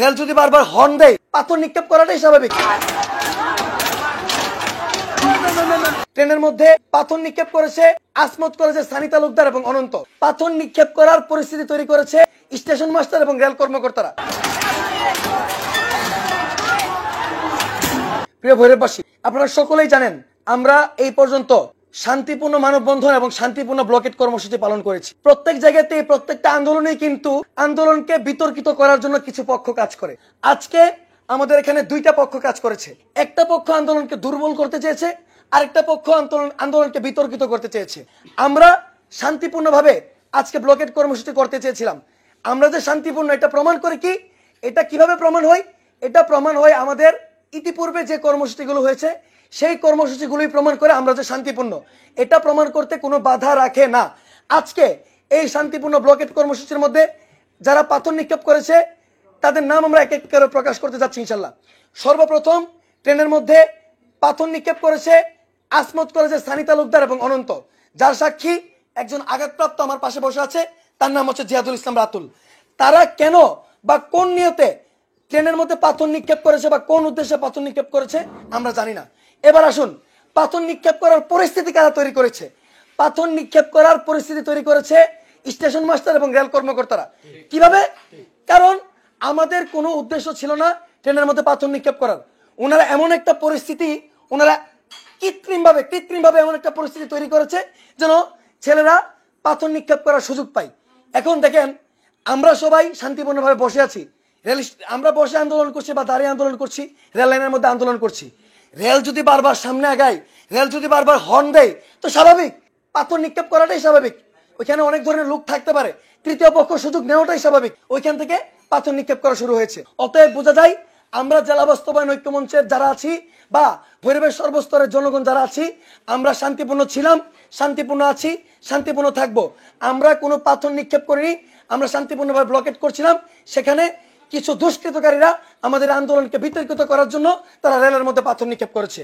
Rail যদি বারবার horn দেয় পাথর নিক্ষেপ করাটাই স্বাভাবিক। ট্রেনের মধ্যে পাথর নিক্ষেপ করেছে আসমত করেছে সানি তালুকদার এবং অনন্ত। পাথর নিক্ষেপ করার পরিস্থিতি তৈরি করেছে স্টেশন মাস্টার এবং রেল কর্মকর্তারা। প্রিয় ভৈরববাসী, আপনারা সকলেই জানেন আমরা এই পর্যন্ত শান্তিপূর্ণ মানববন্ধন এবং শান্তিপূর্ণ ব্লকেট কর্মসূচি পালন করেছি। প্রত্যেক জায়গাতে প্রত্যেকটা আন্দোলনেই কিন্তু আন্দোলনকে বিতর্কিত করার জন্য কিছু পক্ষ কাজ করে। আজকে আমাদের এখানে দুইটা পক্ষ কাজ করেছে। একটা পক্ষ আন্দোলনকে দুর্বল করতে চেয়েছে, আরেকটা পক্ষ আন্দোলনকে বিতর্কিত করতে চেয়েছে। আমরা শান্তিপূর্ণভাবে আজকে ব্লকেট কর্মসূচি করতে চেয়েছিলাম। আমরা যে শান্তিপূর্ণ এটা প্রমাণ করে কি, এটা কিভাবে প্রমাণ হয়? এটা প্রমাণ হয় আমাদের ইতিপূর্বে যে কর্মসূচিগুলো হয়েছে সেই কর্মসূচিগুলোই প্রমাণ করে আমরা যে শান্তিপূর্ণ, এটা প্রমাণ করতে কোনো বাধা রাখে না। আজকে এই শান্তিপূর্ণ ব্লকেট কর্মসূচির মধ্যে যারা পাথর নিক্ষেপ করেছে তাদের নাম আমরা এক এক করে প্রকাশ করতে যাচ্ছি ইনশাল্লাহ। সর্বপ্রথম ট্রেনের মধ্যে পাথর নিক্ষেপ করেছে আসমত করেছে সানি তালুকদার এবং অনন্ত, যার সাক্ষী একজন আঘাতপ্রাপ্ত আমার পাশে বসে আছে, তার নাম হচ্ছে জিয়াদুল ইসলাম রাতুল। তারা কেন বা কোন নিয়তে ট্রেনের মধ্যে পাথর নিক্ষেপ করেছে বা কোন উদ্দেশ্যে পাথর নিক্ষেপ করেছে আমরা জানি না। এবার আসুন, পাথর নিক্ষেপ করার পরিস্থিতি কারা তৈরি করেছে? পাথর নিক্ষেপ করার পরিস্থিতি তৈরি করেছে স্টেশন মাস্টার এবং রেল কর্মকর্তারা। কিভাবে? কারণ আমাদের কোনো উদ্দেশ্য ছিল না ট্রেনের মধ্যে পাথর নিক্ষেপ করার। ওনারা এমন একটা পরিস্থিতি, ওনারা কৃত্রিমভাবে এমন একটা পরিস্থিতি তৈরি করেছে যেন ছেলেরা পাথর নিক্ষেপ করার সুযোগ পায়। এখন দেখেন, আমরা সবাই শান্তিপূর্ণভাবে বসে আছি, আমরা বসে আন্দোলন করছি বা দাঁড়িয়ে আন্দোলন করছি, রেল লাইনের মধ্যে আন্দোলন করছি। রেল যদি বারবার সামনে আগায়, রেল যদি বারবার হর্ন দেয় তো স্বাভাবিক, পাথর নিক্ষেপ করাটাই স্বাভাবিক। ওইখানে অনেক ধরনের লোক থাকতে পারে, তৃতীয় পক্ষ সুযোগ নেওয়াটাই স্বাভাবিক। ওইখান থেকে পাথর নিক্ষেপ করা শুরু হয়েছে। অতএব বোঝা যায় আমরা জেলা বাস্তবায়ন ঐক্য মঞ্চের যারা আছি বা ভৈরবের সর্বস্তরের জনগণ যারা আছি, আমরা শান্তিপূর্ণ ছিলাম, শান্তিপূর্ণ আছি, শান্তিপূর্ণ থাকবো। আমরা কোনো পাথর নিক্ষেপ করিনি, আমরা শান্তিপূর্ণভাবে ব্লকেট করছিলাম। সেখানে কিছু দুষ্কৃতকারীরা আমাদের আন্দোলনকে বিতর্কিত করার জন্য তারা রেলের মধ্যে পাথর নিক্ষেপ করেছে।